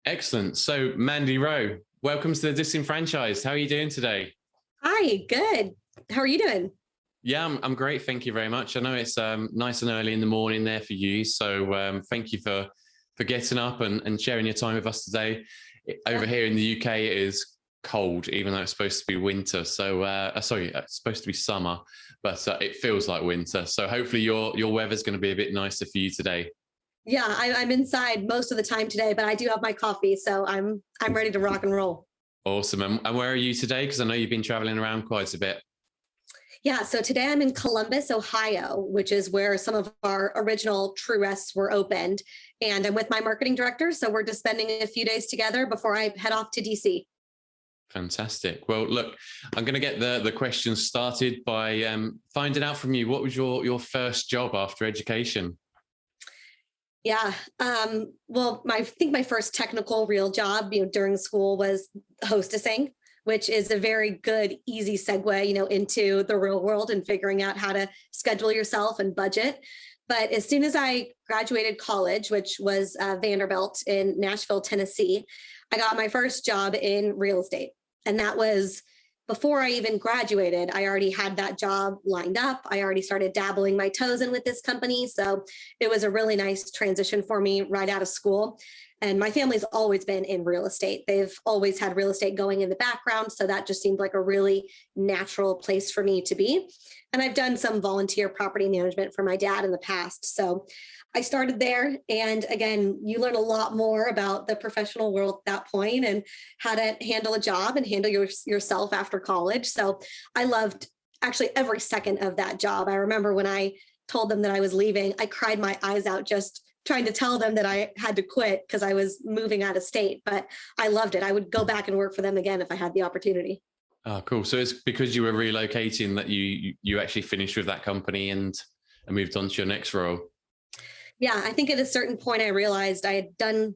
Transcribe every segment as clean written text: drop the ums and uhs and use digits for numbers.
Excellent. So, Mandy Rowe, welcome to the Disenfranchised. How are you doing today? Hi, good. How are you doing? Yeah, I'm great. Thank you very much. I know it's nice and early in the morning there for you. So, thank you for getting up and sharing your time with us today. Over Yeah. here in the UK, it is cold, even though it's supposed to be winter. So, sorry, it's supposed to be summer, but it feels like winter. So, hopefully, your weather's going to be a bit nicer for you today. Yeah, I'm inside most of the time today, but I do have my coffee, so I'm ready to rock and roll. Awesome. And where are you today? Because I know you've been traveling around quite a bit. Yeah, so today I'm in Columbus, Ohio, which is where some of our original True Rests were opened. And I'm with my marketing director, so we're just spending a few days together before I head off to DC. Fantastic. Well, look, I'm going to get the questions started by finding out from you, what was your first job after education? Yeah. Well, I think my first technical real job, during school was hostessing, which is a very good, easy segue, into the real world and figuring out how to schedule yourself and budget. But as soon as I graduated college, which was Vanderbilt in Nashville, Tennessee, I got my first job in real estate. And that was before I even graduated. I already had that job lined up. I already started dabbling my toes in with this company. So it was a really nice transition for me right out of school. And my family's always been in real estate. They've always had real estate going in the background. So that just seemed like a really natural place for me to be. And I've done some volunteer property management for my dad in the past. So I started there. And again, you learn a lot more about the professional world at that point and how to handle a job and handle yourself after college. So I loved actually every second of that job. I remember when I told them that I was leaving, I cried my eyes out just trying to tell them that I had to quit because I was moving out of state, but I loved it. I would go back and work for them again if I had the opportunity. Oh, cool. So it's because you were relocating that you actually finished with that company and moved on to your next role. Yeah, I think at a certain point I realized I had done,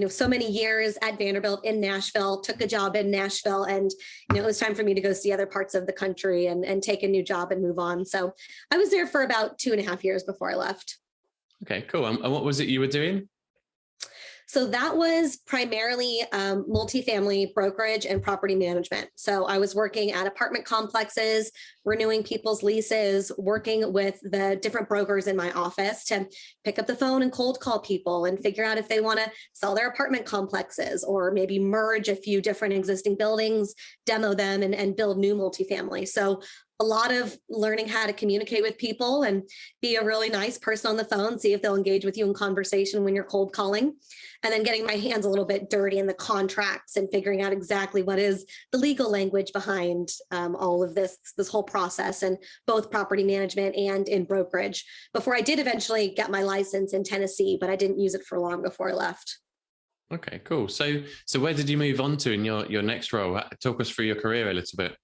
so many years at Vanderbilt in Nashville, took a job in Nashville, and it was time for me to go see other parts of the country and take a new job and move on. So I was there for about 2.5 years before I left. Okay, cool. And what was it you were doing? So that was primarily multifamily brokerage and property management. So I was working at apartment complexes, renewing people's leases, working with the different brokers in my office to pick up the phone and cold call people and figure out if they want to sell their apartment complexes or maybe merge a few different existing buildings, demo them and build new multifamily. So a lot of learning how to communicate with people and be a really nice person on the phone, see if they'll engage with you in conversation when you're cold calling, and then getting my hands a little bit dirty in the contracts and figuring out exactly what is the legal language behind all of this whole process, and both property management and in brokerage before I did eventually get my license in Tennessee, but I didn't use it for long before I left. Okay, cool. So where did you move on to in your next role? Talk us through your career a little bit.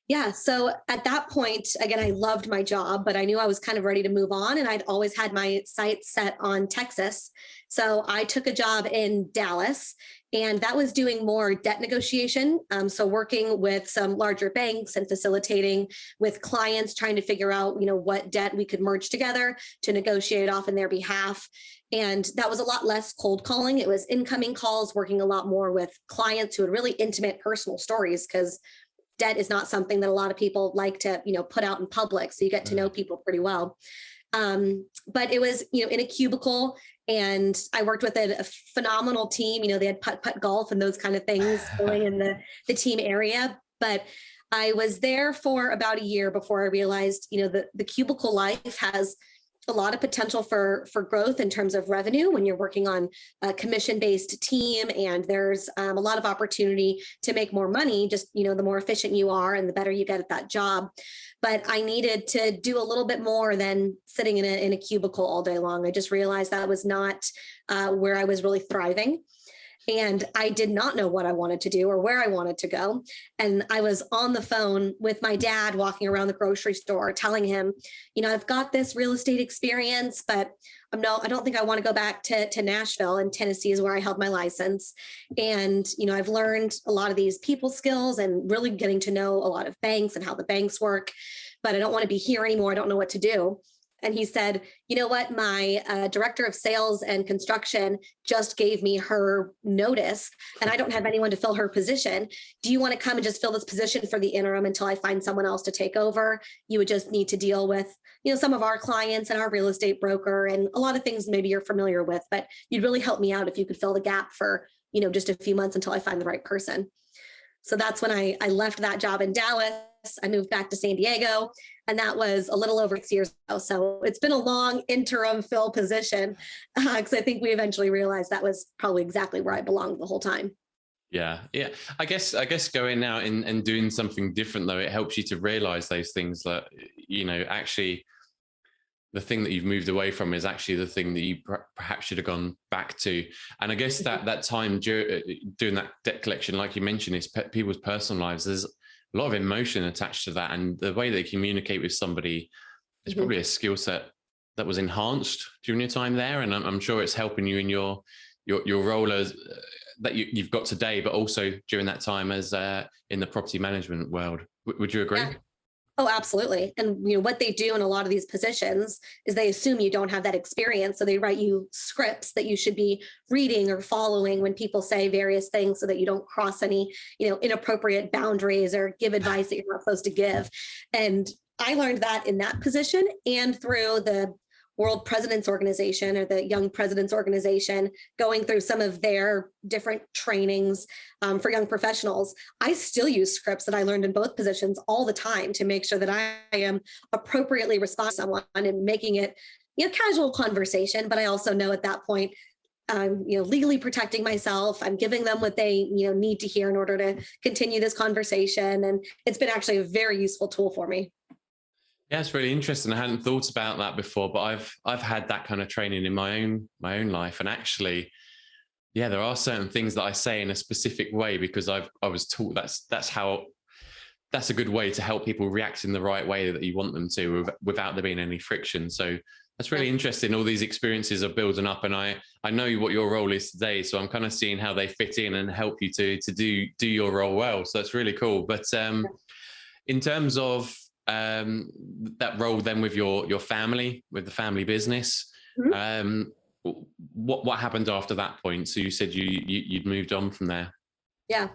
Yeah. So at that point, again, I loved my job, but I knew I was kind of ready to move on. And I'd always had my sights set on Texas. So I took a job in Dallas, and that was doing more debt negotiation. So working with some larger banks and facilitating with clients, trying to figure out, what debt we could merge together to negotiate off in their behalf. And that was a lot less cold calling. It was incoming calls, working a lot more with clients who had really intimate personal stories, because debt is not something that a lot of people like to, put out in public. So you get to know people pretty well. But it was, in a cubicle, and I worked with a phenomenal team. They had putt golf and those kind of things going in the team area. But I was there for about a year before I realized, the cubicle life has a lot of potential for growth in terms of revenue when you're working on a commission-based team, and there's a lot of opportunity to make more money, just the more efficient you are and the better you get at that job. But I needed to do a little bit more than sitting in a cubicle all day long. I just realized that was not where I was really thriving. And I did not know what I wanted to do or where I wanted to go. And I was on the phone with my dad walking around the grocery store telling him, I've got this real estate experience, but I don't think I want to go back to Nashville, and Tennessee is where I held my license. And, I've learned a lot of these people skills and really getting to know a lot of banks and how the banks work, but I don't want to be here anymore. I don't know what to do. And he said, you know what, my director of sales and construction just gave me her notice and I don't have anyone to fill her position. Do you want to come and just fill this position for the interim until I find someone else to take over? You would just need to deal with, some of our clients and our real estate broker and a lot of things maybe you're familiar with, but you'd really help me out if you could fill the gap for, just a few months until I find the right person. So that's when I left that job in Dallas. I moved back to San Diego, and that was a little over 6 years ago. So it's been a long interim fill position because I think we eventually realized that was probably exactly where I belonged the whole time. Yeah. I guess going out and doing something different, though, it helps you to realize those things that, actually the thing that you've moved away from is actually the thing that you perhaps should have gone back to. And I guess that time doing that debt collection, like you mentioned, is people's personal lives. There's a lot of emotion attached to that. And the way they communicate with somebody is probably a skill set that was enhanced during your time there. And I'm sure it's helping you in your role as that you've got today, but also during that time as in the property management world. Would you agree? Yeah. Oh, absolutely. And what they do in a lot of these positions is they assume you don't have that experience. So they write you scripts that you should be reading or following when people say various things so that you don't cross any, inappropriate boundaries or give advice that you're not supposed to give. And I learned that in that position and through the World President's Organization or the Young President's Organization, going through some of their different trainings for young professionals. I still use scripts that I learned in both positions all the time to make sure that I am appropriately responding to someone and making it, casual conversation. But I also know at that point, I'm, legally protecting myself. I'm giving them what they, need to hear in order to continue this conversation. And it's been actually a very useful tool for me. Yeah, it's really interesting. I hadn't thought about that before, but I've had that kind of training in my own life. And actually, yeah, there are certain things that I say in a specific way because I was taught that's a good way to help people react in the right way that you want them to without there being any friction. So that's really interesting. All these experiences are building up, and I know what your role is today. So I'm kind of seeing how they fit in and help you to do your role well. So that's really cool. But in terms of that role then with your family, with the family business, what happened after that point? So you said you'd moved on from there. Yeah.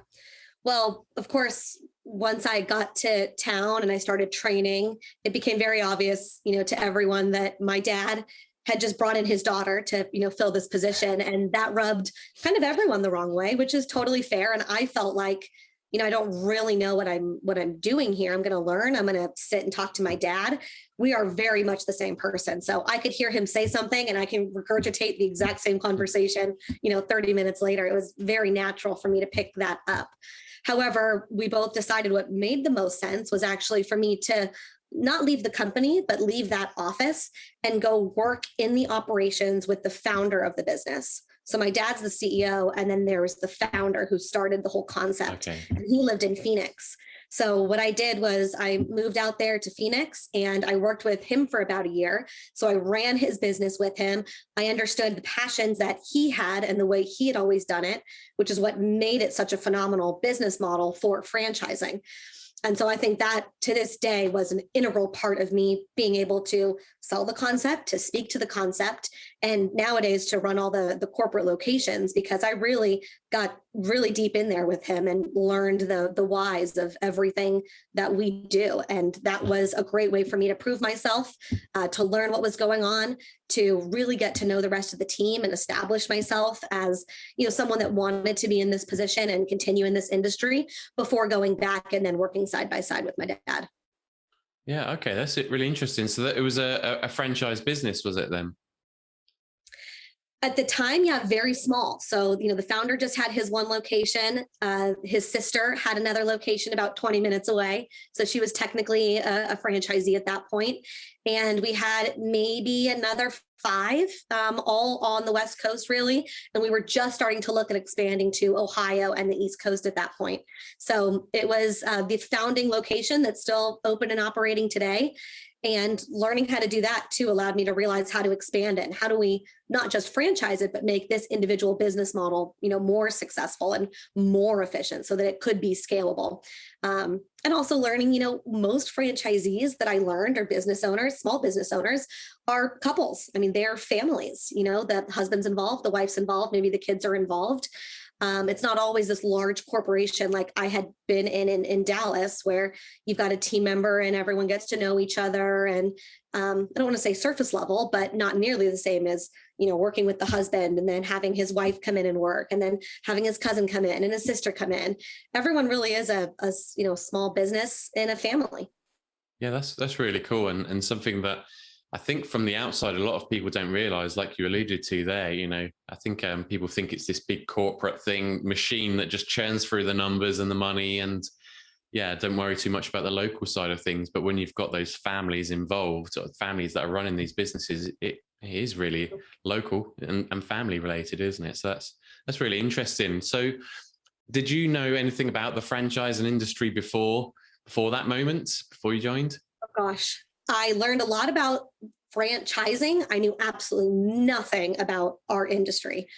Well, of course, once I got to town and I started training, it became very obvious, to everyone that my dad had just brought in his daughter to, fill this position. And that rubbed kind of everyone the wrong way, which is totally fair. And I felt like, I don't really know what I'm doing here. I'm going to learn. I'm going to sit and talk to my dad. We are very much the same person. So I could hear him say something and I can regurgitate the exact same conversation, 30 minutes later. It was very natural for me to pick that up. However, we both decided what made the most sense was actually for me to not leave the company, but leave that office and go work in the operations with the founder of the business. So my dad's the CEO, and then there was the founder who started the whole concept. Okay. And he lived in Phoenix. So what I did was I moved out there to Phoenix and I worked with him for about a year. So I ran his business with him. I understood the passions that he had and the way he had always done it, which is what made it such a phenomenal business model for franchising. And so I think that to this day was an integral part of me being able to sell the concept, to speak to the concept, and nowadays to run all the corporate locations, because I really got really deep in there with him and learned the whys of everything that we do. And that was a great way for me to prove myself, to learn what was going on, to really get to know the rest of the team and establish myself as, someone that wanted to be in this position and continue in this industry before going back and then working side by side with my dad. Yeah. Okay. That's it. Really interesting. So that it was a franchise business, was it then? At the time, yeah, very small. So, the founder just had his one location. His sister had another location about 20 minutes away. So she was technically a franchisee at that point. And we had maybe another 5, all on the West Coast, really. And we were just starting to look at expanding to Ohio and the East Coast at that point. So it was the founding location that's still open and operating today. And learning how to do that too allowed me to realize how to expand it and how do we not just franchise it, but make this individual business model, more successful and more efficient so that it could be scalable. And also learning, most franchisees that I learned are business owners, small business owners, are couples. I mean, they're families, the husband's involved, the wife's involved, maybe the kids are involved. It's not always this large corporation like I had been in Dallas, where you've got a team member and everyone gets to know each other. And I don't want to say surface level, but not nearly the same as, working with the husband and then having his wife come in and work and then having his cousin come in and his sister come in. Everyone really is a small business and a family. Yeah, that's really cool. And something that I think from the outside, a lot of people don't realize, like you alluded to there, I think people think it's this big corporate machine that just churns through the numbers and the money. And yeah, don't worry too much about the local side of things. But when you've got those families involved, or families that are running these businesses, it is really local and family related, isn't it? So that's really interesting. So did you know anything about the franchising industry before that moment, before you joined? Oh, gosh. I learned a lot about franchising. I knew absolutely nothing about our industry.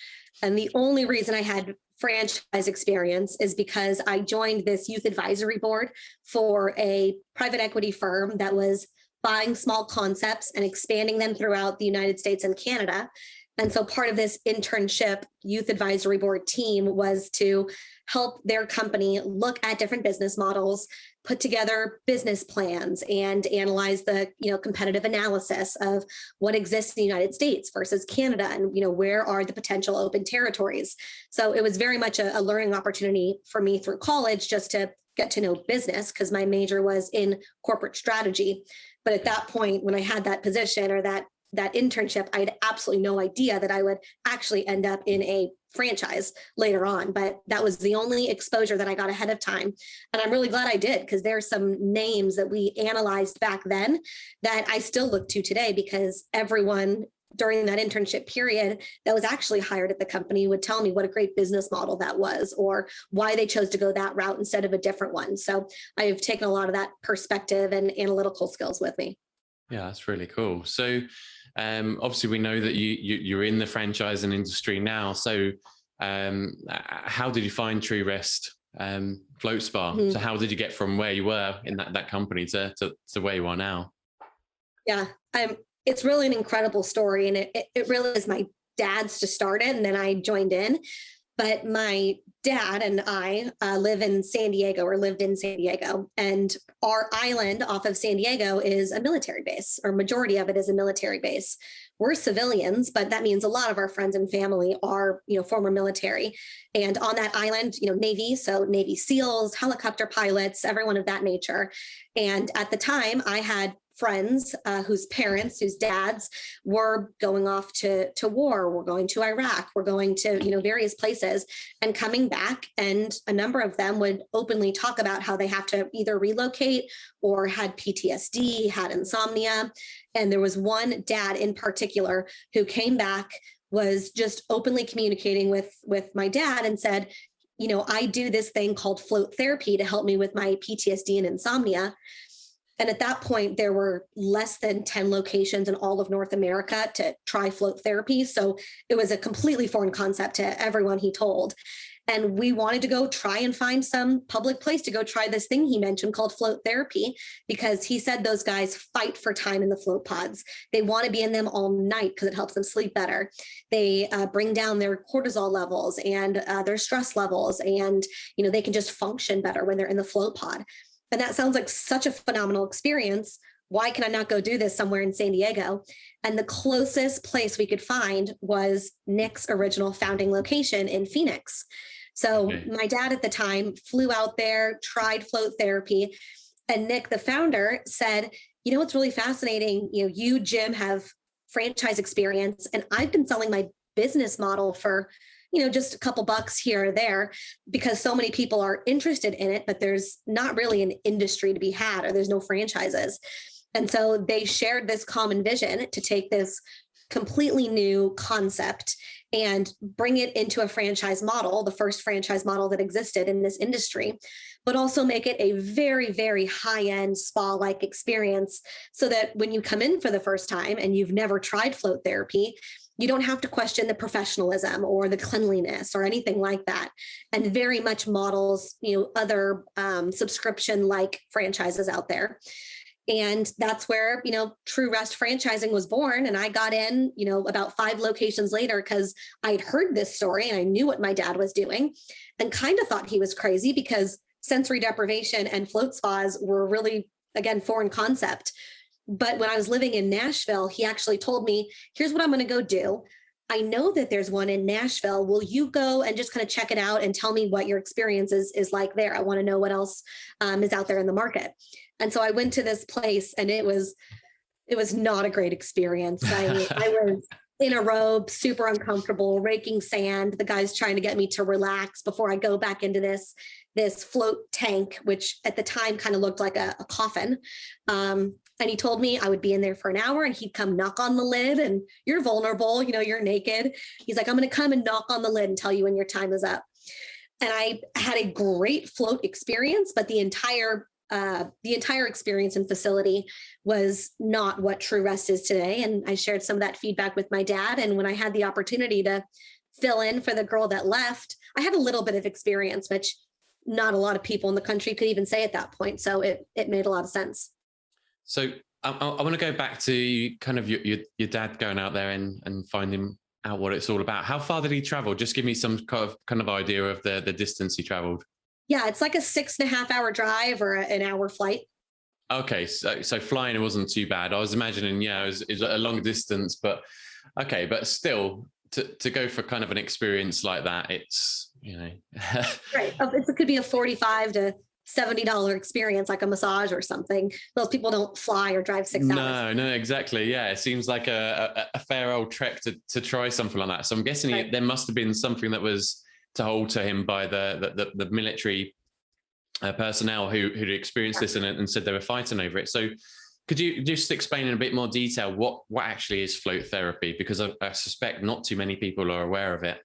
And the only reason I had franchise experience is because I joined this youth advisory board for a private equity firm that was buying small concepts and expanding them throughout the United States and Canada. And so part of this internship youth advisory board team was to help their company look at different business models, put together business plans, and analyze the competitive analysis of what exists in the United States versus Canada, and where are the potential open territories. So it was very much a learning opportunity for me through college, just to get to know business, because my major was in corporate strategy. But at that point, when I had that position or that internship, I had absolutely no idea that I would actually end up in a franchise later on. But that was the only exposure that I got ahead of time. And I'm really glad I did, because there are some names that we analyzed back then that I still look to today, because everyone during that internship period that was actually hired at the company would tell me what a great business model that was, or why they chose to go that route instead of a different one. So I've taken a lot of that perspective and analytical skills with me. Yeah, that's really cool. So obviously we know that you're in the franchising industry now. So how did you find Tree Rest Float Spa? Mm-hmm. So how did you get from where you were in that company to where you are now? Yeah, it's really an incredible story. And it really is my dad's to start it. And then I joined in. But my dad and I live in San Diego, or lived in San Diego. And our island off of San Diego is a military base, or majority of it is a military base. We're civilians, but that means a lot of our friends and family are, former military. And on that island, Navy, so Navy SEALs, helicopter pilots, everyone of that nature. And at the time, I had friends whose dads were going off to war, were going to Iraq, were going to, various places and coming back. And a number of them would openly talk about how they have to either relocate or had PTSD, had insomnia. And there was one dad in particular who came back, was just openly communicating with my dad and said, I do this thing called float therapy to help me with my PTSD and insomnia. And at that point, there were less than 10 locations in all of North America to try float therapy. So it was a completely foreign concept to everyone he told. And we wanted to go try and find some public place to go try this thing he mentioned called float therapy, because he said those guys fight for time in the float pods. They want to be in them all night because it helps them sleep better. They bring down their cortisol levels and their stress levels. And, they can just function better when they're in the float pod. And that sounds like such a phenomenal experience. Why can I not go do this somewhere in San Diego? And the closest place we could find was Nick's original founding location in Phoenix. So My dad at the time flew out there, tried float therapy. And Nick, the founder, said, what's really fascinating, you, Jim, have franchise experience, and I've been selling my business model for just a couple bucks here or there, because so many people are interested in it, but there's not really an industry to be had, or there's no franchises. And so they shared this common vision to take this completely new concept and bring it into a franchise model, the first franchise model that existed in this industry, but also make it a very, very high-end spa-like experience so that when you come in for the first time and you've never tried float therapy, you don't have to question the professionalism or the cleanliness or anything like that. And very much models, other subscription-like franchises out there. And that's where, True Rest franchising was born. And I got in, about 5 locations later because I'd heard this story and I knew what my dad was doing and kind of thought he was crazy because sensory deprivation and float spas were really, again, foreign concept. But when I was living in Nashville, he actually told me, here's what I'm going to go do. I know that there's one in Nashville. Will you go and just kind of check it out and tell me what your experience is like there? I want to know what else is out there in the market. And so I went to this place and it was not a great experience. I was in a robe, super uncomfortable, raking sand. The guy's trying to get me to relax before I go back into this float tank, which at the time kind of looked like a coffin. And he told me I would be in there for an hour and he'd come knock on the lid and you're vulnerable, you're naked. He's like, I'm going to come and knock on the lid and tell you when your time is up. And I had a great float experience, but the entire experience and facility was not what True Rest is today. And I shared some of that feedback with my dad. And when I had the opportunity to fill in for the girl that left, I had a little bit of experience, which not a lot of people in the country could even say at that point. So it made a lot of sense. So I want to go back to kind of your dad going out there and finding out what it's all about. How far did he travel? Just give me some kind of idea of the distance he traveled. Yeah, it's like a 6.5-hour drive or an hour flight. Okay, so flying, it wasn't too bad. I was imagining, it was a long distance, but okay, but still to go for kind of an experience like that, it's right. It could be a $45 to $70 experience, like a massage or something. Those people don't fly or drive 6 hours. No, exactly. Yeah, it seems like a fair old trek to try something like that. So I'm guessing there must have been something that was told to him by the military personnel who'd experienced this and said they were fighting over it. So could you just explain in a bit more detail what actually is float therapy? Because I suspect not too many people are aware of it.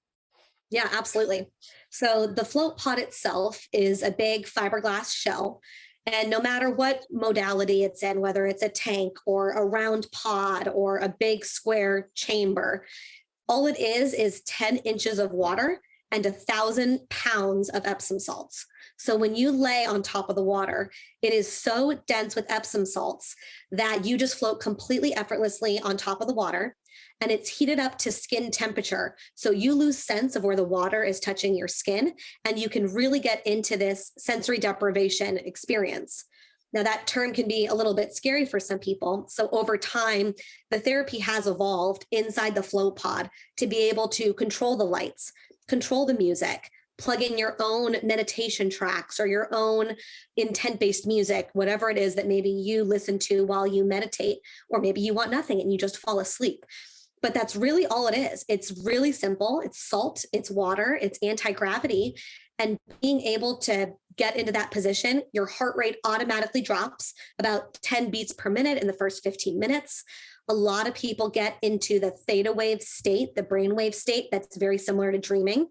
Yeah, absolutely. So the float pod itself is a big fiberglass shell. And no matter what modality it's in, whether it's a tank or a round pod or a big square chamber, all it is 10 inches of water and 1,000 pounds of Epsom salts. So when you lay on top of the water, it is so dense with Epsom salts that you just float completely effortlessly on top of the water. And it's heated up to skin temperature. So you lose sense of where the water is touching your skin, and you can really get into this sensory deprivation experience. Now, that term can be a little bit scary for some people. So over time, the therapy has evolved inside the float pod to be able to control the lights, control the music, plug in your own meditation tracks or your own intent-based music, whatever it is that maybe you listen to while you meditate, or maybe you want nothing and you just fall asleep. But that's really all it is. It's really simple. It's salt, it's water, it's anti-gravity. And being able to get into that position, your heart rate automatically drops about 10 beats per minute in the first 15 minutes. A lot of people get into the theta wave state, the brainwave state that's very similar to dreaming.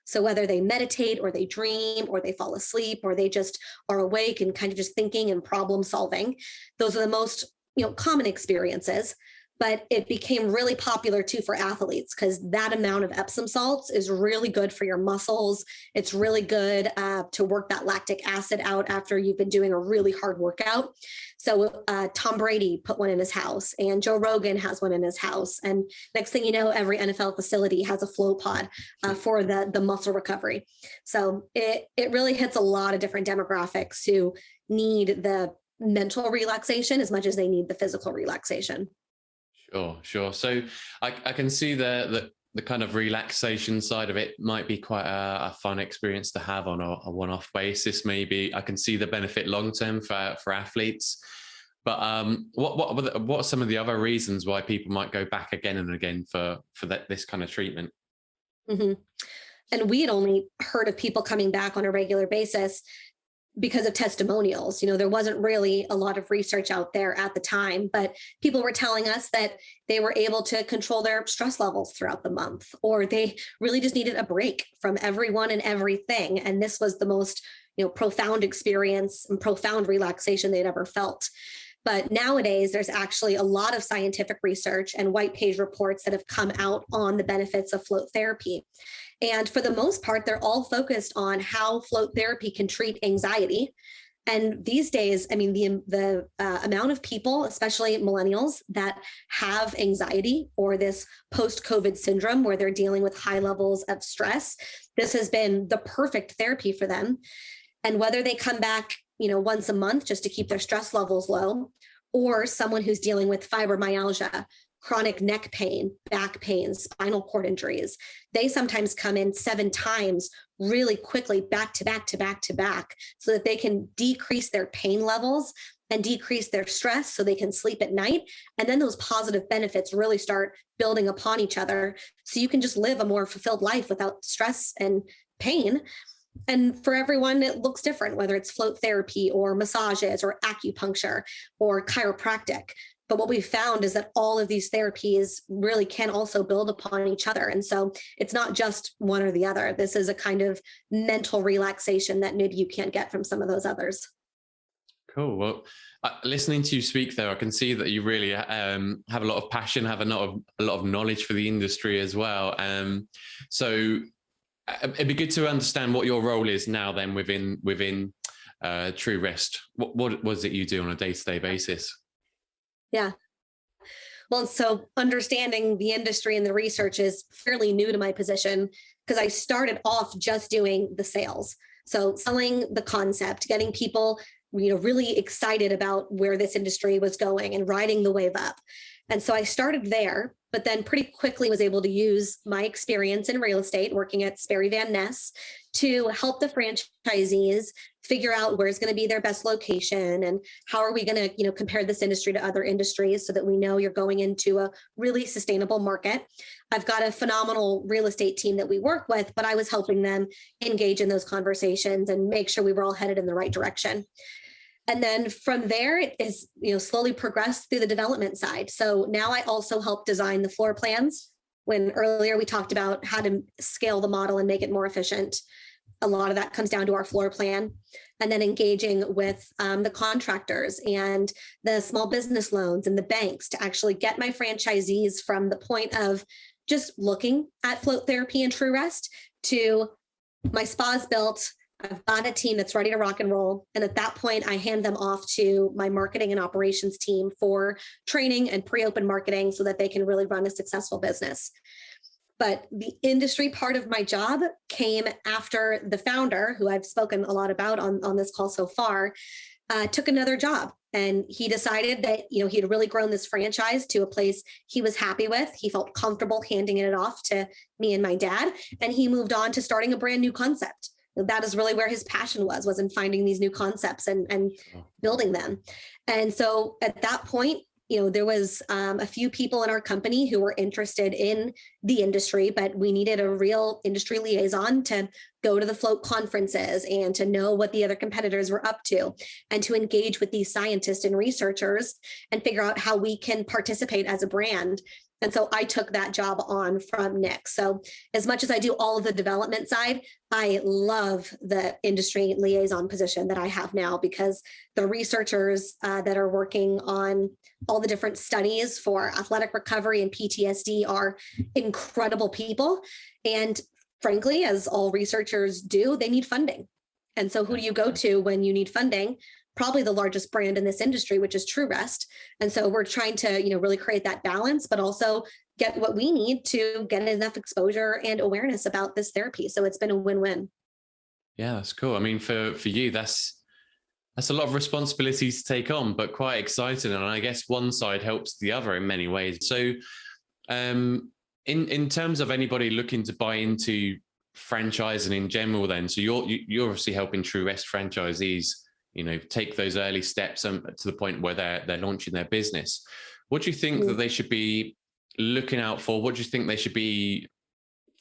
So whether they meditate or they dream or they fall asleep or they just are awake and kind of just thinking and problem solving, those are the most common experiences. But it became really popular too for athletes because that amount of Epsom salts is really good for your muscles. It's really good to work that lactic acid out after you've been doing a really hard workout. So Tom Brady put one in his house and Joe Rogan has one in his house. And next thing you know, every NFL facility has a float pod for the muscle recovery. So it really hits a lot of different demographics who need the mental relaxation as much as they need the physical relaxation. Sure. So I can see the kind of relaxation side of it might be quite a fun experience to have on a one-off basis. Maybe I can see the benefit long-term for athletes. But what are some of the other reasons why people might go back again and again for this kind of treatment? Mm-hmm. And we had only heard of people coming back on a regular basis because of testimonials. There wasn't really a lot of research out there at the time, but people were telling us that they were able to control their stress levels throughout the month, or they really just needed a break from everyone and everything. And this was the most, profound experience and profound relaxation they'd ever felt. But nowadays, there's actually a lot of scientific research and white page reports that have come out on the benefits of float therapy. And for the most part, they're all focused on how float therapy can treat anxiety. And these days, I mean, the amount of people, especially millennials, that have anxiety or this post-COVID syndrome where they're dealing with high levels of stress, this has been the perfect therapy for them. And whether they come back, once a month just to keep their stress levels low, or someone who's dealing with fibromyalgia, chronic neck pain, back pain, spinal cord injuries, they sometimes come in 7 times really quickly, back to back to back to back, so that they can decrease their pain levels and decrease their stress so they can sleep at night. And then those positive benefits really start building upon each other. So you can just live a more fulfilled life without stress and pain. And for everyone, it looks different, whether it's float therapy or massages or acupuncture or chiropractic. But what we found is that all of these therapies really can also build upon each other. And so it's not just one or the other. This is a kind of mental relaxation that maybe you can't get from some of those others. Cool. Well, listening to you speak, though, I can see that you really have a lot of passion, have a lot of knowledge for the industry as well. So it'd be good to understand what your role is now then within True Rest. What was it you do on a day-to-day basis? Yeah. Well, so understanding the industry and the research is fairly new to my position because I started off just doing the sales. So selling the concept, getting people, really excited about where this industry was going and riding the wave up. And so I started there, but then pretty quickly was able to use my experience in real estate working at Sperry Van Ness to help the franchisees figure out where's going to be their best location and how are we going to, compare this industry to other industries so that we know you're going into a really sustainable market. I've got a phenomenal real estate team that we work with, but I was helping them engage in those conversations and make sure we were all headed in the right direction. And then from there, it is, slowly progressed through the development side. So now I also help design the floor plans. When earlier we talked about how to scale the model and make it more efficient, a lot of that comes down to our floor plan. And then engaging with the contractors and the small business loans and the banks to actually get my franchisees from the point of just looking at float therapy and True Rest to my spa's built. I've got a team that's ready to rock and roll. And at that point, I hand them off to my marketing and operations team for training and pre-open marketing so that they can really run a successful business. But the industry part of my job came after the founder, who I've spoken a lot about on this call so far, took another job. And he decided that, he had really grown this franchise to a place he was happy with. He felt comfortable handing it off to me and my dad. And he moved on to starting a brand new concept. That is really where his passion was in finding these new concepts and building them. And so at that point, there was a few people in our company who were interested in the industry, but we needed a real industry liaison to go to the float conferences and to know what the other competitors were up to and to engage with these scientists and researchers and figure out how we can participate as a brand. And so I took that job on from Nick. So as much as I do all of the development side, I love the industry liaison position that I have now because the researchers that are working on all the different studies for athletic recovery and PTSD are incredible people. And frankly, as all researchers do, they need funding. And so who do you go to when you need funding? Probably the largest brand in this industry, which is True Rest. And so we're trying to, really create that balance, but also get what we need to get enough exposure and awareness about this therapy. So it's been a win-win. Yeah, that's cool. I mean, for you, that's a lot of responsibilities to take on, but quite exciting. And I guess one side helps the other in many ways. So in terms of anybody looking to buy into franchising in general then, so you're obviously helping True Rest franchisees take those early steps to the point where they're launching their business. What do you think that they should be looking out for? What do you think they should be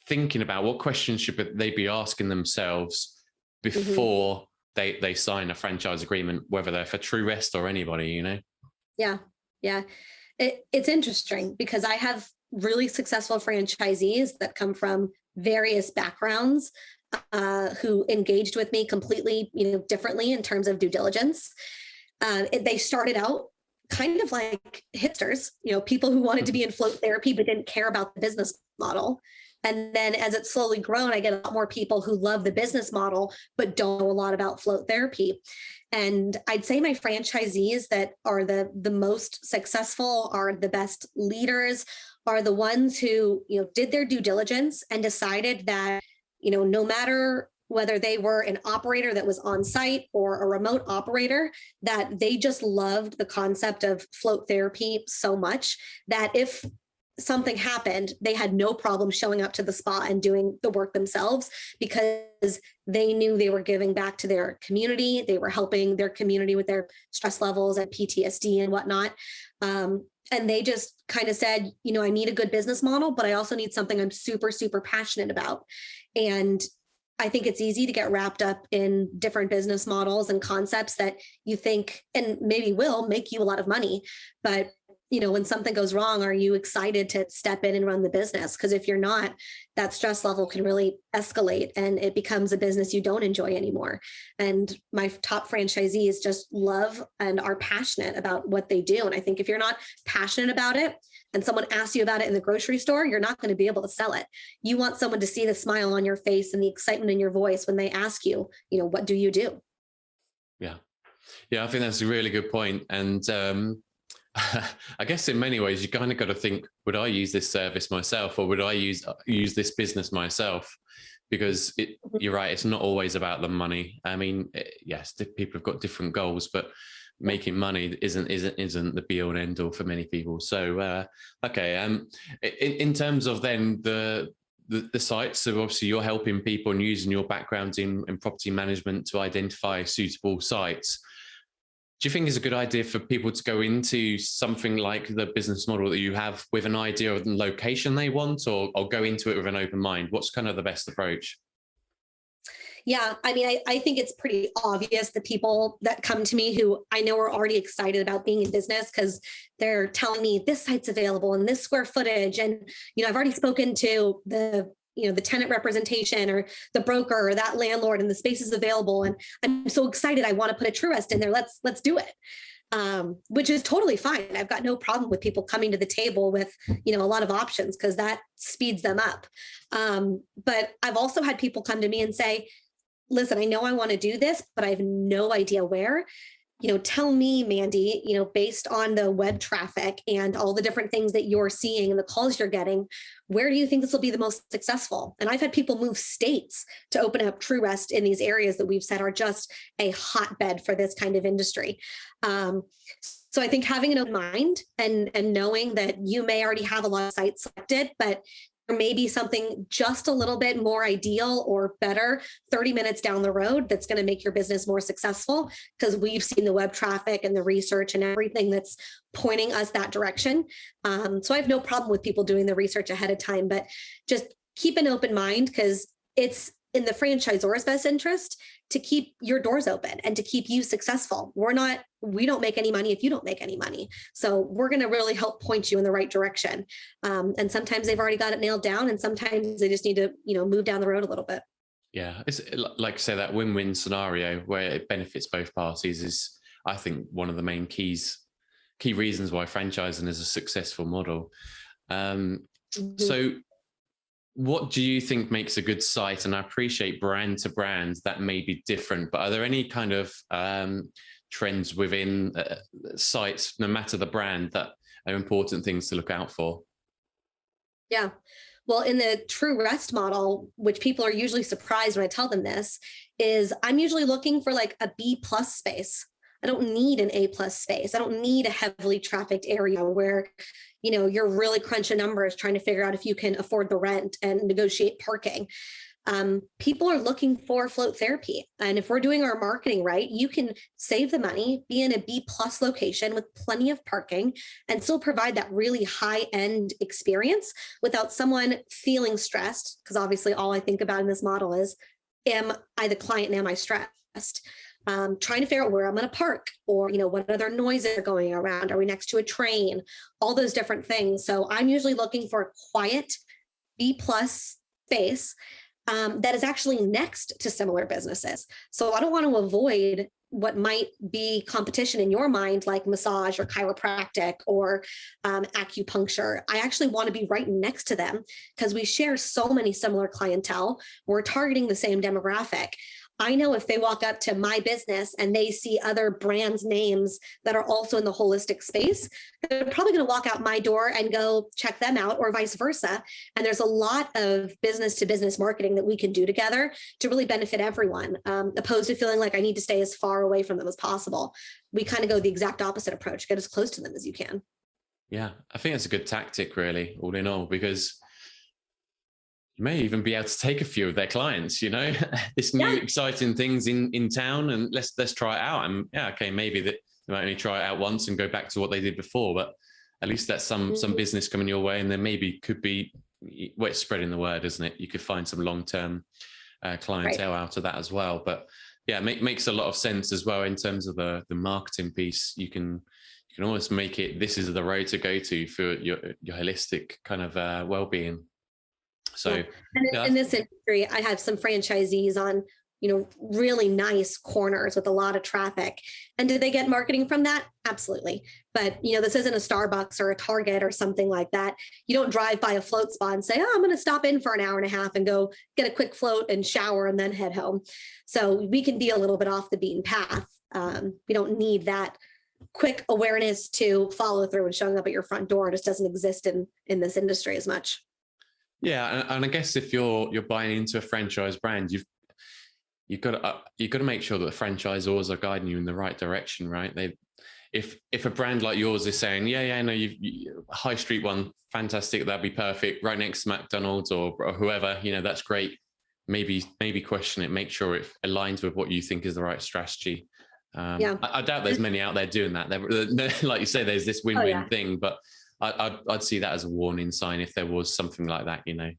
thinking about? What questions should they be asking themselves before they sign a franchise agreement, whether they're for True Rest or anybody, you know? Yeah. Yeah. It's interesting because I have really successful franchisees that come from various backgrounds, who engaged with me completely, differently in terms of due diligence. They started out kind of like hipsters, people who wanted to be in float therapy but didn't care about the business model. And then as it's slowly grown, I get a lot more people who love the business model but don't know a lot about float therapy. And I'd say my franchisees that are the most successful, are the best leaders, are the ones who, did their due diligence and decided that, no matter whether they were an operator that was on site or a remote operator, that they just loved the concept of float therapy so much that if something happened, they had no problem showing up to the spa and doing the work themselves because they knew they were giving back to their community. They were helping their community with their stress levels and PTSD and whatnot. And they just kind of said, I need a good business model, but I also need something I'm super, super passionate about. And I think it's easy to get wrapped up in different business models and concepts that you think, and maybe will make you a lot of money, but when something goes wrong, are you excited to step in and run the business? Because if you're not, that stress level can really escalate and it becomes a business you don't enjoy anymore. And my top franchisees just love and are passionate about what they do. And I think if you're not passionate about it and someone asks you about it in the grocery store, you're not going to be able to sell it. You want someone to see the smile on your face and the excitement in your voice when they ask you, what do you do? Yeah. Yeah, I think that's a really good point. And I guess in many ways, you kind of got to think, would I use this service myself or would I use this business myself? Because you're right, it's not always about the money. I mean, yes, people have got different goals, but making money isn't the be all and end all for many people. So, okay. In terms of then the sites, so obviously you're helping people and using your background in property management to identify suitable sites. Do you think it's a good idea for people to go into something like the business model that you have with an idea of the location they want, or go into it with an open mind? What's kind of the best approach? Yeah, I mean, I think it's pretty obvious the people that come to me who I know are already excited about being in business because they're telling me this site's available and this square footage. And, I've already spoken to the tenant representation or the broker or that landlord and the space is available. And I'm so excited. I want to put a True Rest in there. Let's do it. Which is totally fine. I've got no problem with people coming to the table with, a lot of options because that speeds them up. But I've also had people come to me and say, listen, I know I want to do this, but I have no idea where. Tell me, Mandy, based on the web traffic and all the different things that you're seeing and the calls you're getting, where do you think this will be the most successful? And I've had people move states to open up True Rest in these areas that we've said are just a hotbed for this kind of industry. So I think having an open mind and knowing that you may already have a lot of sites selected, but there may be something just a little bit more ideal or better 30 minutes down the road that's going to make your business more successful because we've seen the web traffic and the research and everything that's pointing us that direction. So I have no problem with people doing the research ahead of time, but just keep an open mind because it's in the franchisor's best interest to keep your doors open and to keep you successful. We don't make any money if you don't make any money. So we're going to really help point you in the right direction. And sometimes they've already got it nailed down and sometimes they just need to, move down the road a little bit. Yeah. It's like I say, that win-win scenario where it benefits both parties is, I think, one of the main key reasons why franchising is a successful model. So what do you think makes a good site? And I appreciate brand to brand that may be different, but are there any kind of trends within sites, no matter the brand, that are important things to look out for? Yeah. Well, in the True Rest model, which people are usually surprised when I tell them this, is I'm usually looking for like a B+ space. I don't need an A+ space. I don't need a heavily trafficked area where, you're really crunching numbers trying to figure out if you can afford the rent and negotiate parking. People are looking for float therapy. And if we're doing our marketing right, you can save the money, be in a B+ location with plenty of parking and still provide that really high-end experience without someone feeling stressed. Because obviously all I think about in this model is am I the client and am I stressed? Trying to figure out where I'm going to park, or what other noises are going around. Are we next to a train? All those different things. So I'm usually looking for a quiet B plus space that is actually next to similar businesses. So I don't want to avoid what might be competition in your mind, like massage or chiropractic or acupuncture. I actually want to be right next to them because we share so many similar clientele. We're targeting the same demographic. I know if they walk up to my business and they see other brands' names that are also in the holistic space, they're probably going to walk out my door and go check them out, or vice versa. And there's a lot of business to business marketing that we can do together to really benefit everyone, opposed to feeling like I need to stay as far away from them as possible. We kind of go the exact opposite approach, get as close to them as you can. Yeah, I think that's a good tactic, really, all in all, because you may even be able to take a few of their clients, this new exciting things in town, and let's try it out. And okay, maybe that they might only try it out once and go back to what they did before, but at least that's some business coming your way, and then maybe could be, well, it's spreading the word, isn't it? You could find some long-term clientele out of that as well. But yeah, makes a lot of sense as well in terms of the marketing piece. You can almost make it, this is the road to go to for your holistic kind of well-being. So, and in this industry, I have some franchisees on, really nice corners with a lot of traffic. And do they get marketing from that? Absolutely. But, this isn't a Starbucks or a Target or something like that. You don't drive by a float spot and say, oh, I'm going to stop in for an hour and a half and go get a quick float and shower and then head home. So we can be a little bit off the beaten path. We don't need that quick awareness to follow through, and showing up at your front door just doesn't exist in this industry as much. Yeah, and I guess if you're buying into a franchise brand, you've got to make sure that the franchisors are guiding you in the right direction, right? If a brand like yours is saying, no, you high street one, fantastic, that'd be perfect, right next to McDonald's or whoever, that's great. Maybe question it, make sure it aligns with what you think is the right strategy. I doubt there's many out there doing that. Like you say, there's this win-win thing, but I'd see that as a warning sign if there was something like that, And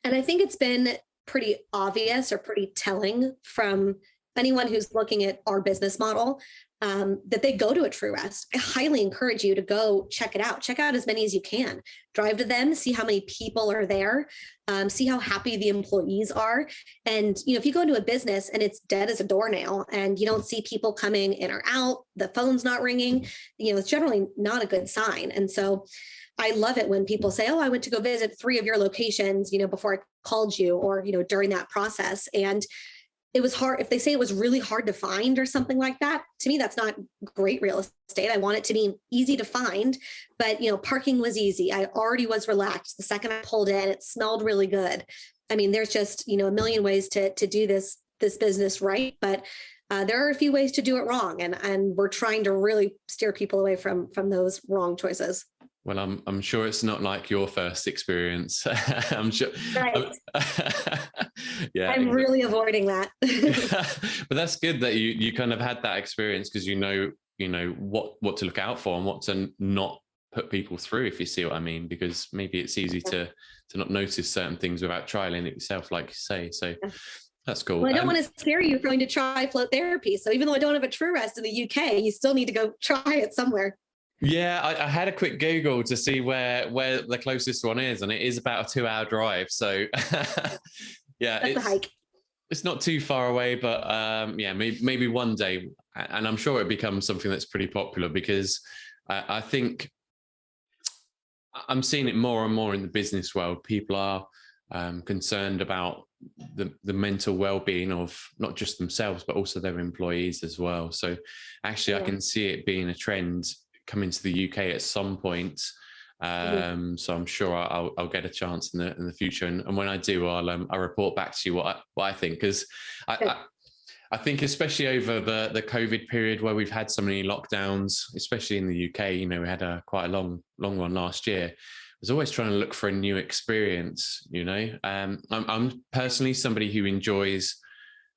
I think it's been pretty obvious or pretty telling from anyone who's looking at our business model that they go to a True Rest. I highly encourage you to go check it out. Check out as many as you can. Drive to them, see how many people are there, see how happy the employees are. And, if you go into a business and it's dead as a doornail and you don't see people coming in or out, the phone's not ringing, it's generally not a good sign. And so I love it when people say, oh, I went to go visit 3 of your locations, before I called you, or, during that process. And it was hard. If they say it was really hard to find or something like that, to me, that's not great real estate. I want it to be easy to find, but parking was easy. I already was relaxed. The second I pulled in, it smelled really good. I mean, there's just, a million ways to do this business right. But there are a few ways to do it wrong. And we're trying to really steer people away from those wrong choices. Well, I'm sure it's not like your first experience. I'm sure. Right. I'm really avoiding that. But that's good that you kind of had that experience, because you know what to look out for and what to not put people through, if you see what I mean. Because maybe it's easy to not notice certain things without trialing it yourself, like you say. So that's cool. Well, I don't want to scare you from going to try float therapy. So even though I don't have a True Rest in the UK, you still need to go try it somewhere. Yeah, I had a quick Google to see where the closest one is, and it is about a 2-hour drive. So yeah, that's a hike. It's not too far away, but maybe one day, and I'm sure it becomes something that's pretty popular, because I think I'm seeing it more and more in the business world. People are concerned about the mental well-being of not just themselves, but also their employees as well. So actually, I can see it being a trend coming to the UK at some point. So I'm sure I'll get a chance in the future, and when I do, I'll report back to you what I think, because I think especially over the COVID period where we've had so many lockdowns, especially in the UK, we had quite a long one last year. I was always trying to look for a new experience. I'm personally somebody who enjoys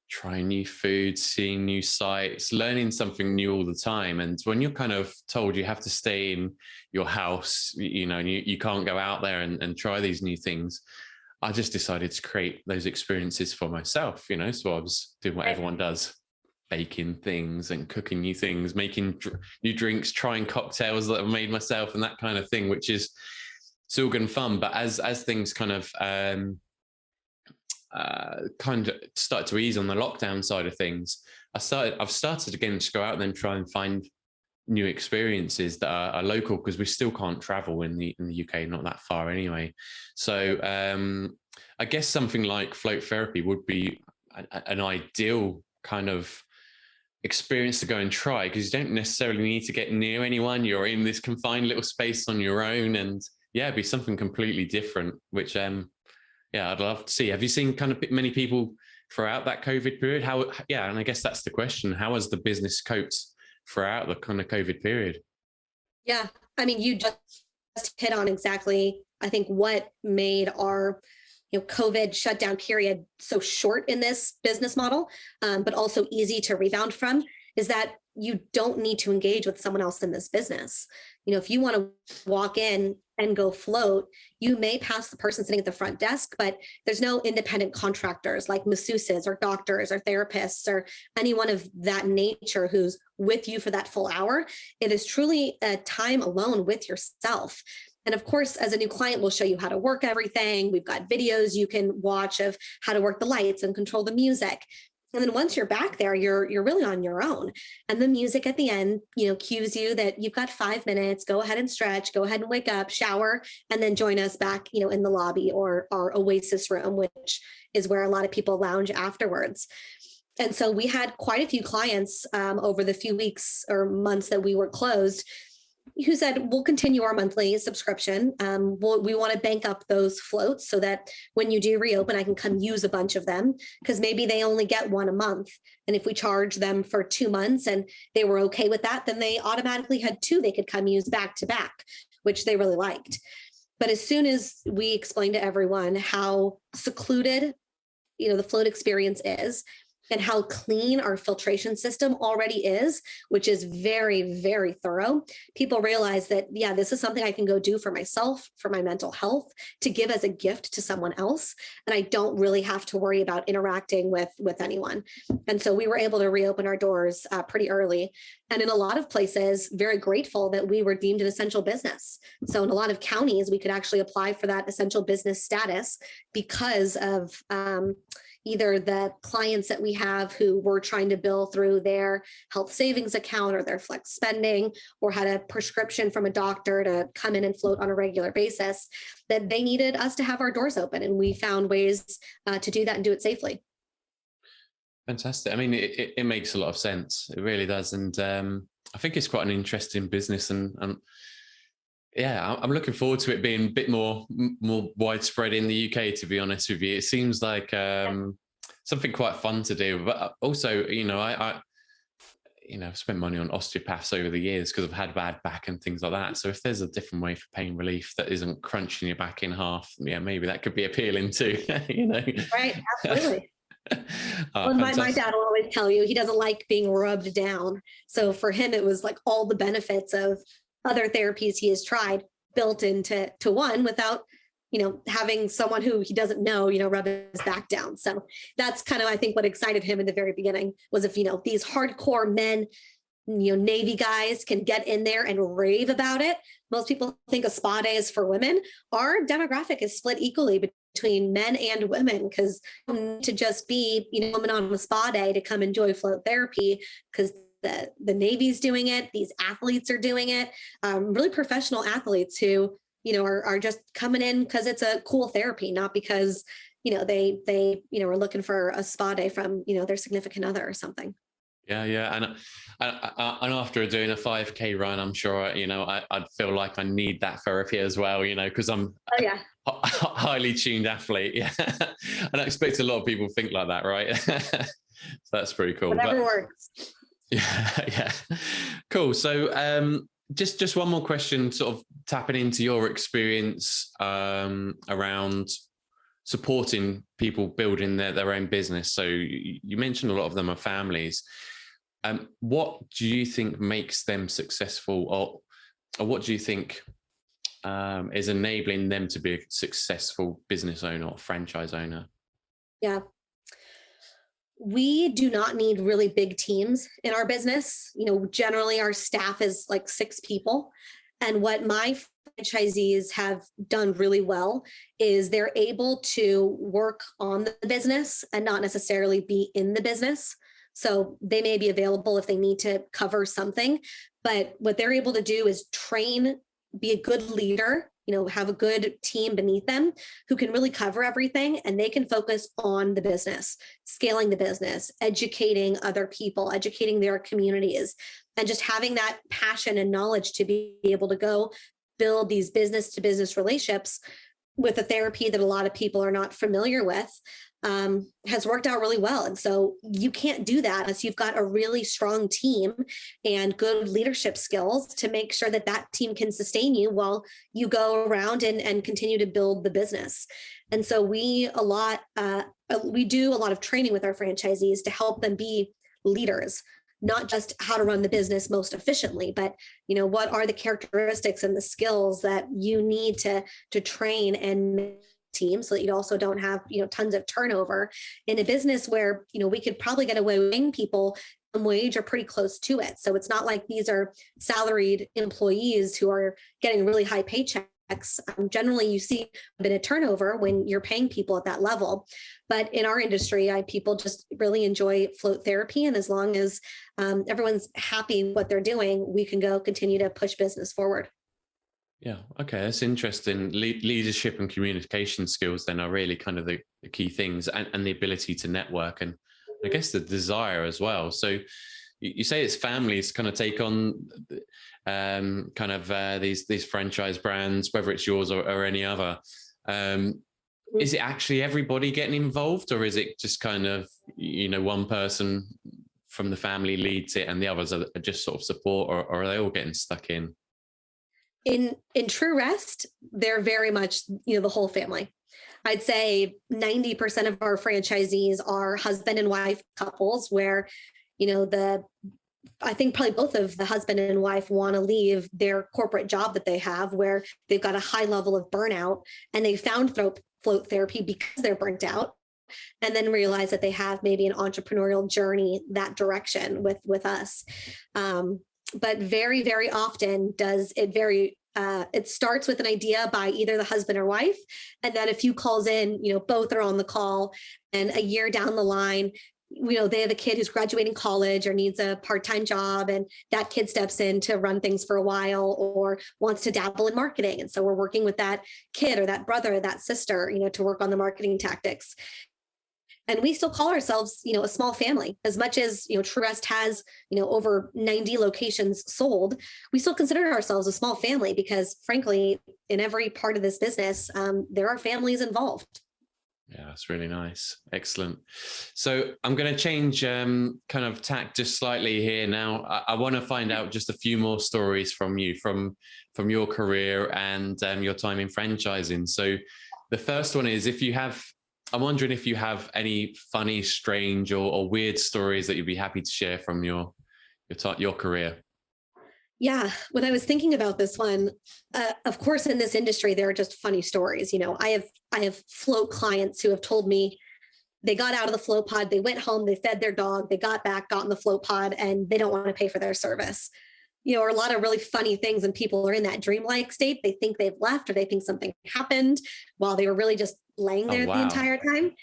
trying new foods, seeing new sights, learning something new all the time. And when you're kind of told you have to stay in your house, and you can't go out there and try these new things, I just decided to create those experiences for myself, so I was doing what everyone does, baking things and cooking new things, making new drinks, trying cocktails that I've made myself and that kind of thing, which is still good and fun. But as things kind of started to ease on the lockdown side of things, I've started again to go out and then try and find new experiences that are local, because we still can't travel in the UK, not that far anyway. So I guess something like float therapy would be an ideal kind of experience to go and try, because you don't necessarily need to get near anyone. You're in this confined little space on your own, and it'd be something completely different, which I'd love to see. Have you seen kind of many people throughout that COVID period? And I guess that's the question, how has the business coped throughout the kind of COVID period? Yeah, I mean, you just hit on exactly, I think, what made our COVID shutdown period so short in this business model, but also easy to rebound from, is that you don't need to engage with someone else in this business. If you want to walk in and go float, you may pass the person sitting at the front desk, but there's no independent contractors like masseuses or doctors or therapists or anyone of that nature who's with you for that full hour. It is truly a time alone with yourself. And of course, as a new client, we'll show you how to work everything. We've got videos you can watch of how to work the lights and control the music. And then once you're back there, you're really on your own. And the music at the end, cues you that you've got 5 minutes, go ahead and stretch, go ahead and wake up, shower, and then join us back, in the lobby or our Oasis room, which is where a lot of people lounge afterwards. And so we had quite a few clients over the few weeks or months that we were closed who said, we'll continue our monthly subscription. We want to bank up those floats so that when you do reopen, I can come use a bunch of them, because maybe they only get one a month. And if we charge them for 2 months and they were okay with that, then they automatically had 2 they could come use back to back, which they really liked. But as soon as we explained to everyone how secluded, the float experience is, and how clean our filtration system already is, which is very, very thorough, people realize that, this is something I can go do for myself, for my mental health, to give as a gift to someone else. And I don't really have to worry about interacting with anyone. And so we were able to reopen our doors pretty early. And in a lot of places, very grateful that we were deemed an essential business. So in a lot of counties, we could actually apply for that essential business status because of either the clients that we have who were trying to bill through their health savings account or their flex spending, or had a prescription from a doctor to come in and float on a regular basis, that they needed us to have our doors open. And we found ways to do that and do it safely. Fantastic. I mean, it makes a lot of sense. It really does. And I think it's quite an interesting business. And I'm looking forward to it being a bit more widespread in the UK, to be honest with you. It seems like something quite fun to do. But also, I've spent money on osteopaths over the years because I've had bad back and things like that. So if there's a different way for pain relief that isn't crunching your back in half, maybe that could be appealing too. Right, absolutely. Well, my dad will always tell you he doesn't like being rubbed down. So for him, it was like all the benefits of other therapies he has tried built into one without, having someone who he doesn't know, rub his back down. So that's kind of, I think, what excited him in the very beginning was if, these hardcore men, Navy guys can get in there and rave about it. Most people think a spa day is for women. Our demographic is split equally between men and women, because to just be, women on a spa day to come enjoy float therapy, because the Navy's doing it. These athletes are doing it. Really professional athletes who, are just coming in because it's a cool therapy, not because, they are looking for a spa day from, their significant other or something. Yeah. And after doing a 5K run, I'm sure, I'd feel like I need that therapy as well, because I'm a highly tuned athlete. Yeah. And I expect a lot of people think like that, right? So that's pretty cool. Whatever works. Yeah. Cool. So just one more question, sort of tapping into your experience around supporting people building their own business. So you mentioned a lot of them are families. What do you think makes them successful, or what do you think is enabling them to be a successful business owner or franchise owner? Yeah. We do not need really big teams in our business. Generally our staff is like 6 people. And what my franchisees have done really well is they're able to work on the business and not necessarily be in the business. So they may be available if they need to cover something, but what they're able to do is train, be a good leader, have a good team beneath them who can really cover everything, and they can focus on the business, scaling the business, educating other people, educating their communities, and just having that passion and knowledge to be able to go build these business to business relationships with a therapy that a lot of people are not familiar with, has worked out really well. And so you can't do that unless you've got a really strong team and good leadership skills to make sure that that team can sustain you while you go around and continue to build the business. And so we do a lot of training with our franchisees to help them be leaders, not just how to run the business most efficiently, but what are the characteristics and the skills that you need to train and team, so that you also don't have tons of turnover in a business where we could probably get away with paying people wage or pretty close to it. So it's not like these are salaried employees who are getting really high paychecks. Generally, you see a bit of turnover when you're paying people at that level. But in our industry, people just really enjoy float therapy. And as long as everyone's happy with what they're doing, we can go continue to push business forward. Yeah. Okay. That's interesting. Leadership and communication skills then are really kind of the key things, and the ability to network, and I guess the desire as well. So you say it's families kind of take on these franchise brands, whether it's yours or any other. Is it actually everybody getting involved, or is it just kind of, one person from the family leads it and the others are just sort of support, or are they all getting stuck in? In True Rest, they're very much, the whole family. I'd say 90% of our franchisees are husband and wife couples where, I think probably both of the husband and wife want to leave their corporate job that they have, where they've got a high level of burnout, and they found float therapy because they're burnt out, and then realize that they have maybe an entrepreneurial journey that direction with us. But very, very often it starts with an idea by either the husband or wife. And then a few calls in, both are on the call, and a year down the line, they have a kid who's graduating college or needs a part-time job, and that kid steps in to run things for a while or wants to dabble in marketing. And so we're working with that kid or that brother or that sister, to work on the marketing tactics. And we still call ourselves, a small family. As much as, True Rest has, over 90 locations sold, we still consider ourselves a small family because, frankly, in every part of this business, there are families involved. Yeah, that's really nice. Excellent. So I'm going to change kind of tack just slightly here now. I want to find out just a few more stories from you, from your career and your time in franchising. So the first one is, I'm wondering if you have any funny, strange, or weird stories that you'd be happy to share from your career. Yeah, when I was thinking about this one, of course, in this industry, there are just funny stories. I have float clients who have told me they got out of the float pod, they went home, they fed their dog, they got back, got in the float pod, and they don't want to pay for their service. Or a lot of really funny things, and people are in that dreamlike state. They think they've left, or they think something happened while they were really just laying there the entire time.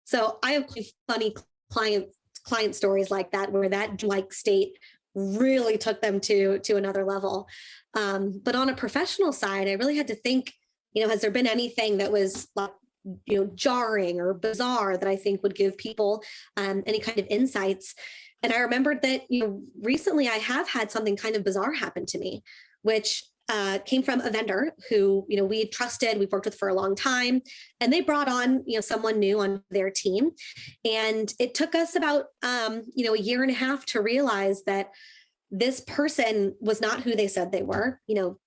So I have funny client stories like that, where that like state really took them to another level. But on a professional side, I really had to think, has there been anything that was like, jarring or bizarre that I think would give people any kind of insights? And I remembered that, recently I have had something kind of bizarre happen to me, which came from a vendor who, we had trusted, we've worked with for a long time, and they brought on, someone new on their team. And it took us about, a year and a half to realize that this person was not who they said they were,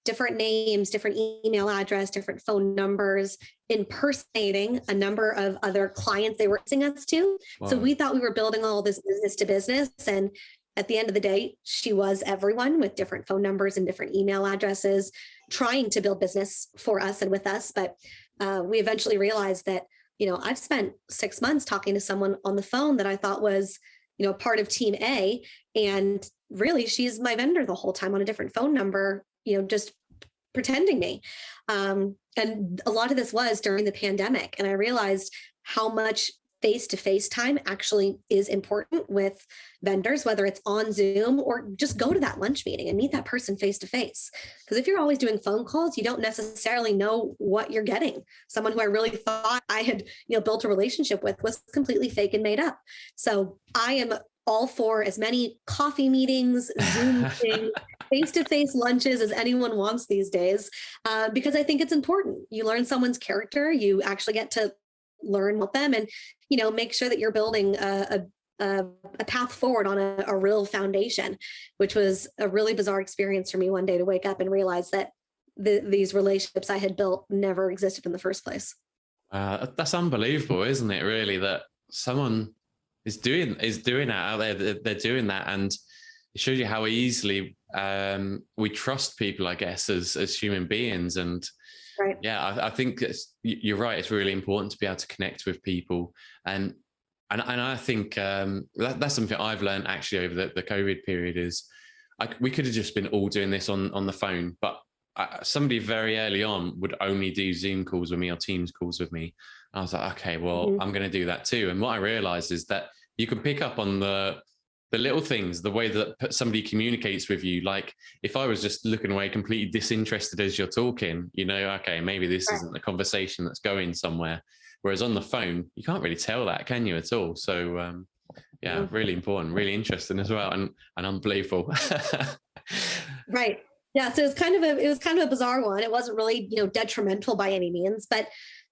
different names, different email address, different phone numbers, impersonating a number of other clients they were sending us to. Wow. So we thought we were building all this business to business. And at the end of the day, she was everyone with different phone numbers and different email addresses. trying to build business for us and with us. But we eventually realized that, I've spent 6 months talking to someone on the phone that I thought was, part of team A. And really she's my vendor the whole time on a different phone number, just pretending me. And a lot of this was during the pandemic. And I realized how much face-to-face time actually is important with vendors, whether it's on Zoom or just go to that lunch meeting and meet that person face-to-face. Because if you're always doing phone calls, you don't necessarily know what you're getting. Someone who I really thought I had, built a relationship with was completely fake and made up. So I am all for as many coffee meetings, Zoom meetings, face-to-face lunches as anyone wants these days, because I think it's important. You learn someone's character, you actually get to learn about them, and make sure that you're building a path forward on a real foundation, which was a really bizarre experience for me one day to wake up and realize that these relationships I had built never existed in the first place. That's unbelievable, isn't it? Really, that someone is doing that out there. They're doing that, and it shows you how easily we trust people, I guess, as human beings. And right. Yeah, I think you're right. It's really important to be able to connect with people, and I think that's something I've learned actually over the COVID period is we could have just been all doing this on the phone, but somebody very early on would only do Zoom calls with me or Teams calls with me. I was like, okay, well, I'm going to do that too. And what I realized is that you can pick up on the little things, the way that somebody communicates with you. Like if I was just looking away completely disinterested as you're talking, okay, maybe this isn't the conversation that's going somewhere. Whereas on the phone, you can't really tell that, can you, at all? So really important, really interesting as well, and unbelievable. Right. Yeah. So it was kind of a bizarre one. It wasn't really, detrimental by any means, but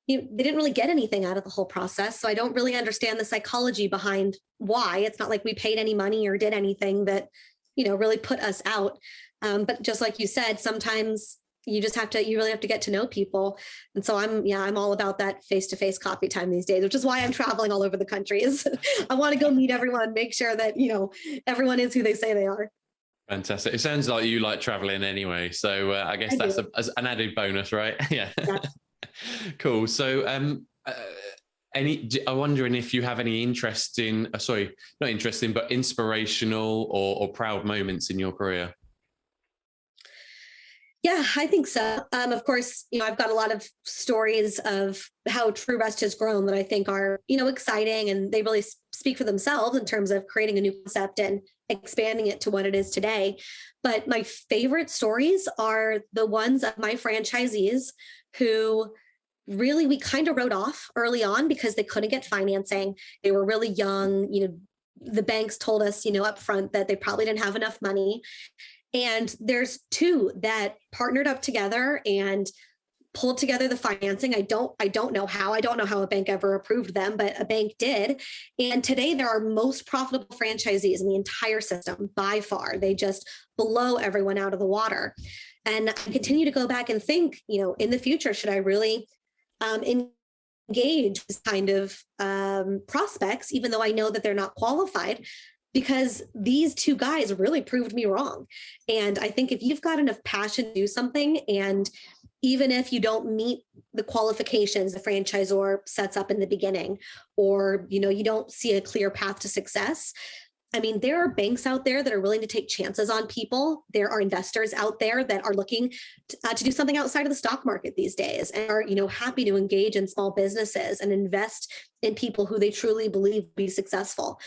they didn't really get anything out of the whole process. So I don't really understand the psychology behind why. It's not like we paid any money or did anything that, really put us out. But just like you said, sometimes you really have to get to know people. And so I'm all about that face-to-face coffee time these days, which is why I'm traveling all over the country. Is I want to go meet everyone, make sure that, everyone is who they say they are. Fantastic. It sounds like you like traveling anyway. So I guess that's an added bonus, right? Yeah. Cool. So I'm wondering if you have any interest in, not interesting, but inspirational or proud moments in your career. Yeah, I think so. Of course, I've got a lot of stories of how True Rest has grown that I think are, exciting, and they really speak for themselves in terms of creating a new concept and expanding it to what it is today. But my favorite stories are the ones of my franchisees who really we kind of wrote off early on because they couldn't get financing. They were really young. The banks told us, up front that they probably didn't have enough money. And there's two that partnered up together and pulled together the financing. I don't know how. I don't know how a bank ever approved them, but a bank did. And today they're our most profitable franchisees in the entire system by far. They just blow everyone out of the water. And I continue to go back and think, in the future, should I really engage this kind of prospects, even though I know that they're not qualified? Because these two guys really proved me wrong. And I think if you've got enough passion to do something, and even if you don't meet the qualifications the franchisor sets up in the beginning, or, you don't see a clear path to success, I mean, there are banks out there that are willing to take chances on people. There are investors out there that are looking to do something outside of the stock market these days and are, happy to engage in small businesses and invest in people who they truly believe will be successful.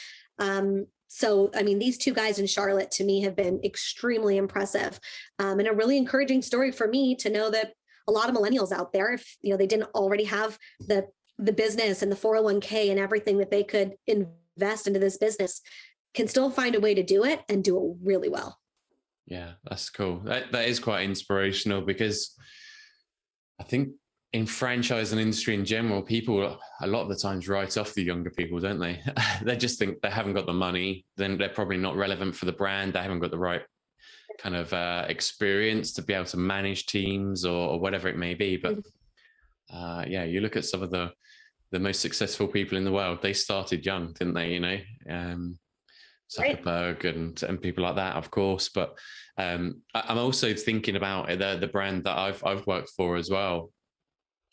So, I mean, these two guys in Charlotte to me have been extremely impressive, and a really encouraging story for me to know that a lot of millennials out there, if they didn't already have the business and the 401k and everything that they could invest into this business, can still find a way to do it and do it really well. Yeah, that's cool. That is quite inspirational, because I think in franchise and industry in general, people a lot of the times write off the younger people, don't they? They just think they haven't got the money, then they're probably not relevant for the brand. They haven't got the right kind of experience to be able to manage teams or whatever it may be. But you look at some of the most successful people in the world, they started young, didn't they? Right. Zuckerberg and people like that, of course. But I'm also thinking about the brand that I've worked for as well.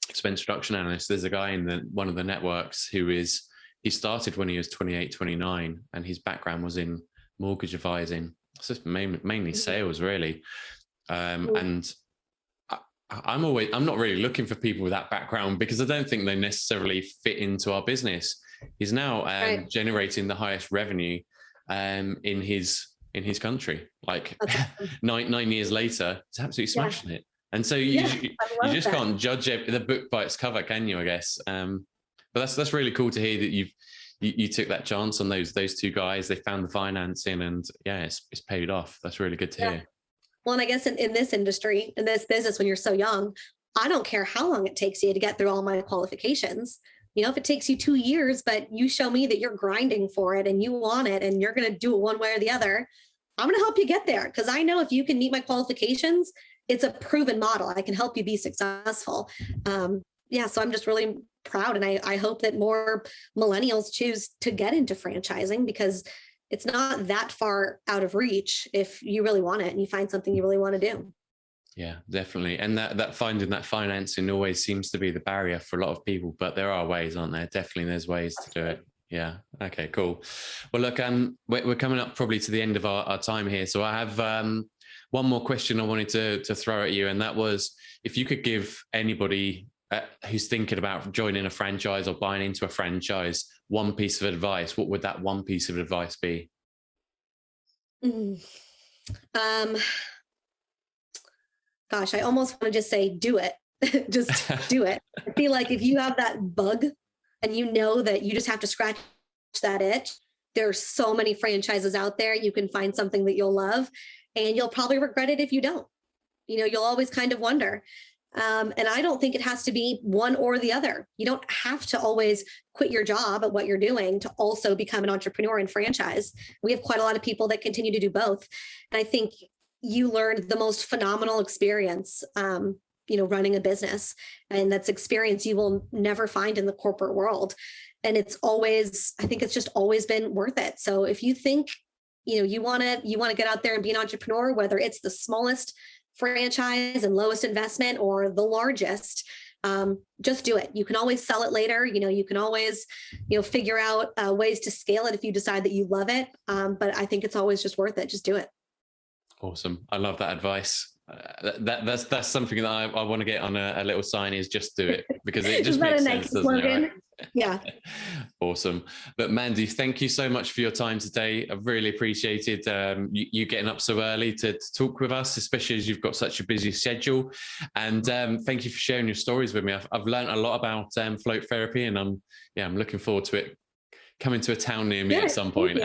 Expense reduction analyst. There's a guy in one of the networks he started when he was 28, 29, and his background was in mortgage advising. It's just mainly sales, really. And I'm not really looking for people with that background because I don't think they necessarily fit into our business. He's now generating the highest revenue in his country. Like nine years later, he's absolutely smashing it. And so you just can't judge the book by its cover, can you? I guess. But that's really cool to hear that you took that chance on those two guys. They found the financing, and it's paid off. That's really good to hear. Well, and I guess in this industry, in this business, when you're so young, I don't care how long it takes you to get through all my qualifications. If it takes you 2 years, but you show me that you're grinding for it and you want it and you're going to do it one way or the other, I'm going to help you get there. Because I know if you can meet my qualifications, it's a proven model. I can help you be successful. So I'm just really proud. And I hope that more millennials choose to get into franchising, because it's not that far out of reach if you really want it and you find something you really want to do. Yeah, definitely. And that finding that financing always seems to be the barrier for a lot of people, but there are ways, aren't there? Definitely there's ways to do it. Yeah. Okay, cool. Well, look, we're coming up probably to the end of our time here. So I have one more question I wanted to throw at you. And that was, if you could give anybody who's thinking about joining a franchise or buying into a franchise one piece of advice, what would that one piece of advice be? Gosh, I almost want to just say, do it. Just do it. I feel like if you have that bug and you know that you just have to scratch that itch, there's so many franchises out there. You can find something that you'll love, and you'll probably regret it if you don't. You'll always kind of wonder. And I don't think it has to be one or the other. You don't have to always quit your job at what you're doing to also become an entrepreneur and franchise. We have quite a lot of people that continue to do both. And I think you learned the most phenomenal experience, running a business. And that's experience you will never find in the corporate world. And I think it's just always been worth it. So if you think, you want to get out there and be an entrepreneur, whether it's the smallest franchise and lowest investment or the largest, just do it. You can always sell it later. You can always, figure out ways to scale it if you decide that you love it. But I think it's always just worth it. Just do it. Awesome. I love that advice. That's something that I want to get on a little sign, is just do it, because it just makes sense, doesn't it? Right? Yeah. Awesome. But Mandy, thank you so much for your time today. I've really appreciated you getting up so early to talk with us, especially as you've got such a busy schedule. And thank you for sharing your stories with me. I've learned a lot about float therapy, and I'm looking forward to it coming to a town near me at some point.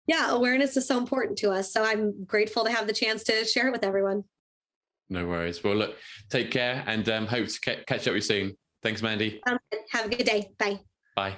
Yeah, awareness is so important to us. So I'm grateful to have the chance to share it with everyone. No worries. Well, look, take care, and hope to catch up with you soon. Thanks, Mandy. Have a good day. Bye. Bye.